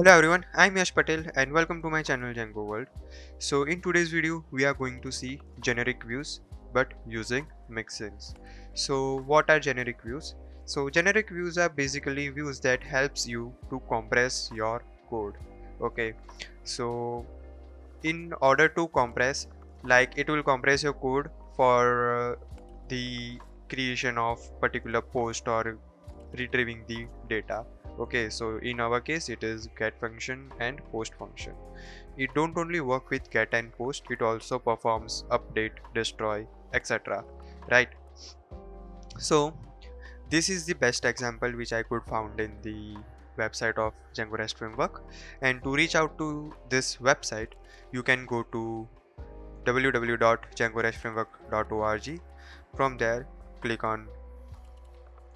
Hello everyone, I'm Yash Patel and welcome to my channel Django World. So in today's video we are going to see generic views but using mixins. So what are generic views? So generic views are basically views that helps you to compress your code. Okay, so in order to compress, like it will compress your code for the creation of particular post or retrieving the data. Okay, so in our case it is get function and post function. It don't only work with get and post, it also performs update, destroy, etc. Right? So this is the best example which I could found in the website of Django REST framework. And to reach out to this website you can go to www.djangorestframework.org. From there click on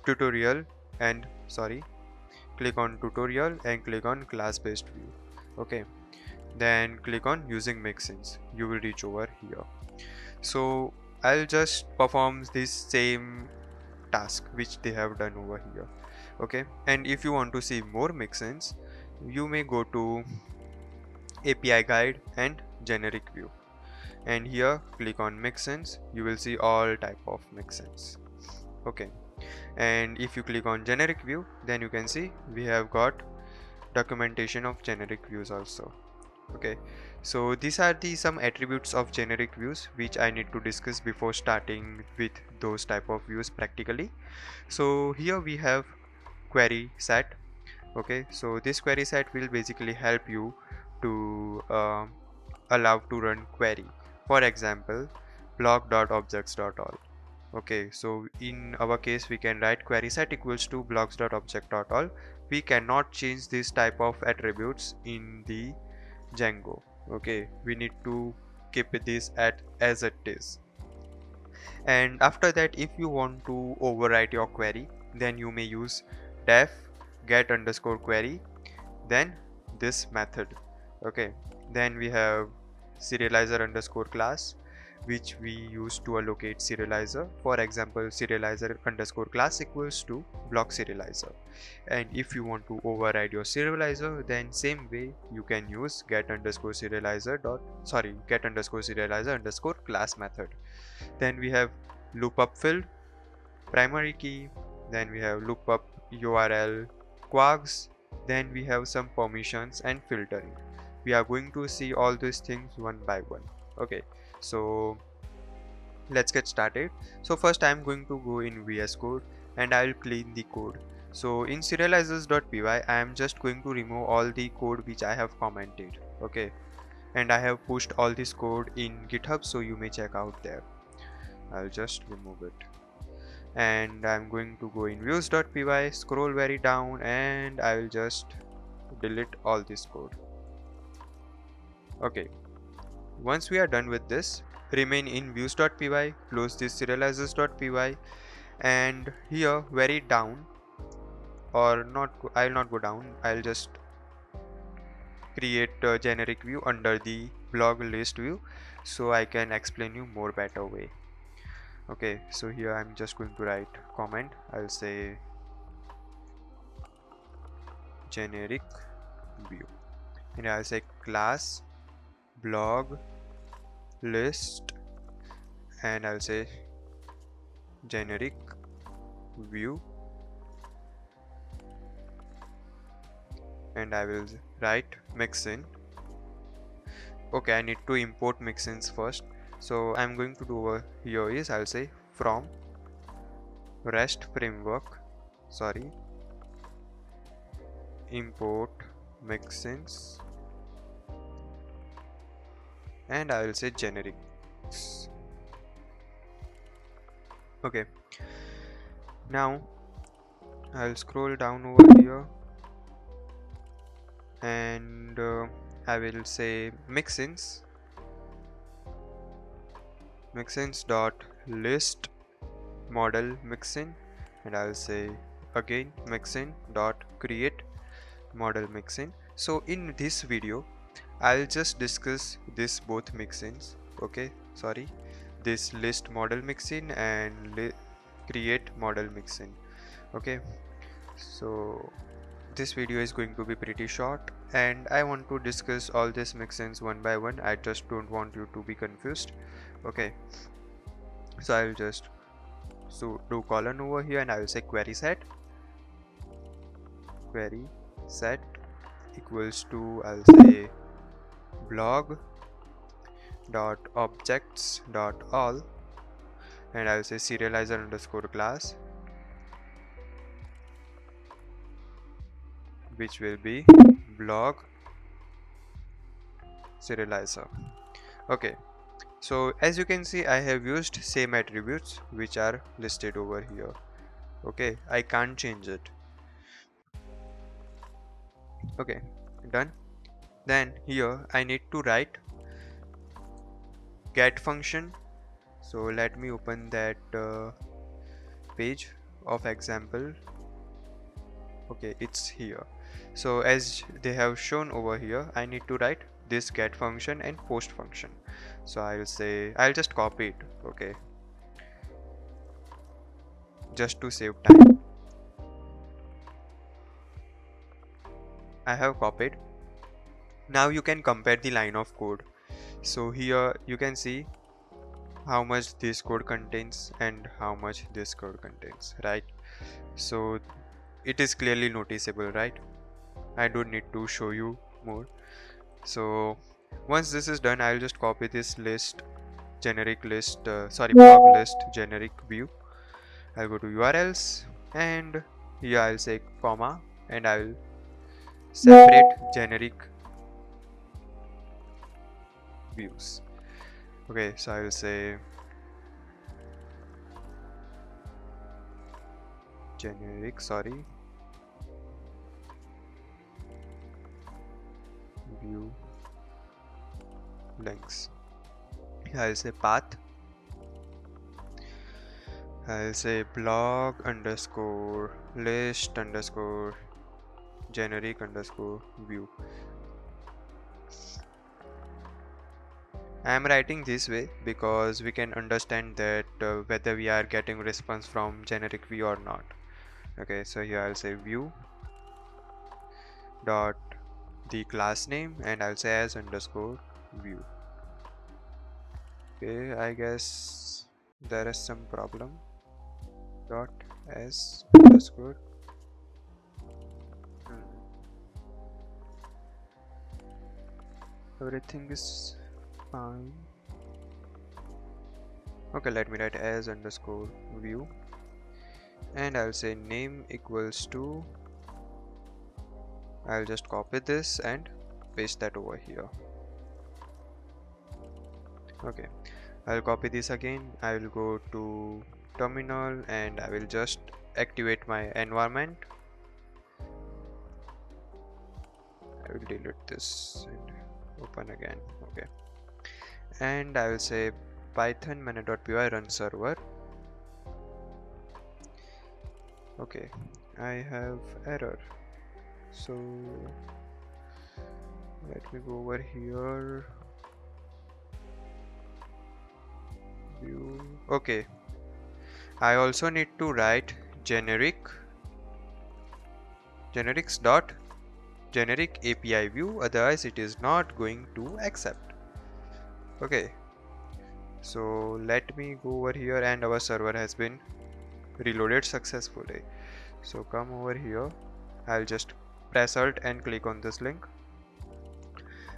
tutorial and click on tutorial and click on class based view. Okay, then click on using mixins. You will reach over here. So I'll just perform this same task which they have done over here. Okay, and if you want to see more mixins you may go to API guide and generic view, and here click on mixins. You will see all type of mixins. Okay, and if you click on generic view then you can see we have got documentation of generic views also. Okay, so these are the some attributes of generic views which I need to discuss before starting with those type of views practically. So here we have query set. Okay, so this query set will basically help you to allow to run query. For example, block.objects.all. Okay, so in our case we can write query set equals to blocks.object.all. We cannot change this type of attributes in the Django. Okay, we need to keep this at as it is. And after that, if you want to overwrite your query, then you may use def get underscore query, then this method. Okay, then we have serializer underscore class, which we use to allocate serializer. For example, serializer underscore class equals to block serializer. And if you want to override your serializer, then same way you can use get underscore serializer underscore class method. Then we have loop up field primary key, then we have loop up URL quarks, then we have some permissions and filtering. We are going to see all these things one by one. Okay, so let's get started. So first I am going to go in VS Code and I will clean the code. So in serializers.py I am just going to remove all the code which I have commented. Okay, and I have pushed all this code in GitHub, so you may check out there. I'll just remove it. And I'm going to go in views.py, scroll very down, and I will just delete all this code. Okay, once we are done with this, remain in views.py, close this serializers.py, and here very down, or not, I'll not go down, I'll just create a generic view under the blog list view so I can explain you more better way. Okay, so here I'm just going to write comment. I'll say generic view, and I'll say class blog list, and I'll say generic view, and I will write mixin. Okay, I need to import mixins first, so I'm going to do over here is I'll say from REST framework, import mixins, and I will say generics. Okay, now I'll scroll down over here and I will say mixins dot list model mixin, and I'll say again mixin dot create model mixin. So in this video I'll just discuss this both mixins. Okay, this list model mixin and create model mixin. Okay, so this video is going to be pretty short and I want to discuss all these mixins one by one. I just don't want you to be confused. Okay, so I'll just do colon over here and I will say query set equals to, I'll say blog dot objects dot all, and I'll say serializer underscore class, which will be blog serializer. Okay, so as you can see, I have used same attributes which are listed over here. Okay, I can't change it. Okay, done. Then here I need to write get function. So let me open that page of example. Okay, it's here. So as they have shown over here, I need to write this get function and post function. So I'll just copy it. Okay, just to save time, I have copied. Now you can compare the line of code. So here you can see how much this code contains and how much this code contains, right? So it is clearly noticeable, right? I don't need to show you more. So once this is done, I'll just copy this list generic list blog list generic view. I'll go to URLs and here I'll say comma and I'll separate generic views. Okay, so I will say generic view links. I'll say path. I'll say blog underscore list underscore generic underscore view. I am writing this way because we can understand that whether we are getting response from generic view or not. Okay, so here I'll say view dot the class name and I'll say as underscore view. Okay, I guess there is some problem. Dot as underscore everything is fine. Okay, let me write as underscore view and I'll say name equals to, I'll just copy this and paste that over here. Okay, I'll copy this again. I will go to terminal and I will just activate my environment. I will delete this and open again. Okay, and I will say python main.py run server. Okay, I have error, so let me go over here. View. Okay, I also need to write generics dot generic API view, otherwise it is not going to accept. Okay, so let me go over here and our server has been reloaded successfully. So come over here, I'll just press alt and click on this link.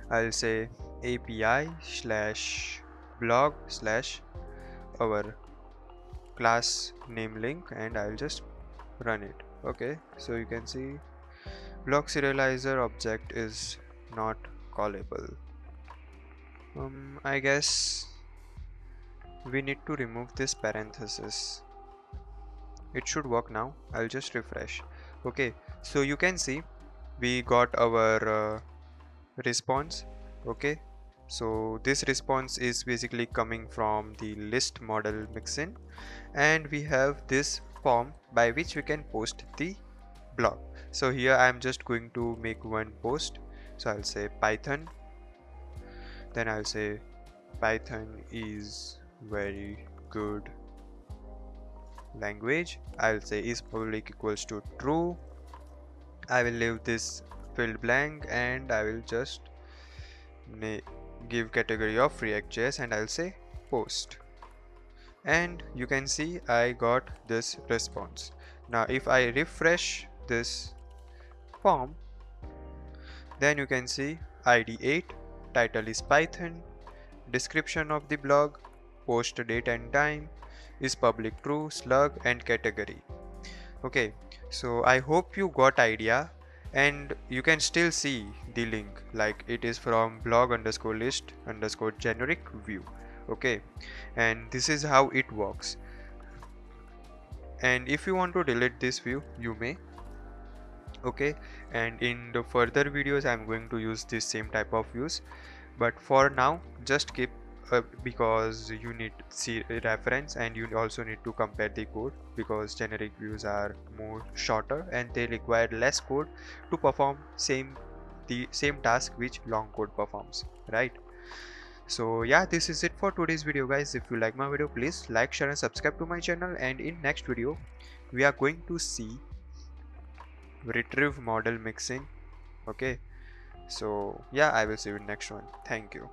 I'll say API slash blog slash our class name link and I'll just run it. Okay, so you can see block serializer object is not callable. I guess we need to remove this parenthesis. It should work now. I'll just refresh. Okay, so you can see we got our response. Okay, so this response is basically coming from the list model mixin and we have this form by which we can post the blog. So here I'm just going to make one post. So I'll say Python, then I'll say Python is very good language. I'll say is public equals to true, I will leave this field blank and I will just give category of React.js and I'll say post. And you can see I got this response. Now if I refresh this form, then you can see ID 8, title is Python, description of the blog, post date and time, is public true, slug and category. Okay, so I hope you got idea, and you can still see the link, like it is from blog underscore list underscore generic view. Okay, and this is how it works. And if you want to delete this view, you may. Okay, and in the further videos I'm going to use this same type of views, but for now just keep because you need to see a reference and you also need to compare the code, because generic views are more shorter and they require less code to perform the same task which long code performs, right? So yeah, this is it for today's video guys. If you like my video, please like, share and subscribe to my channel, and in next video we are going to see retrieve model mixing. Okay, so yeah, I will see you in next one. Thank you.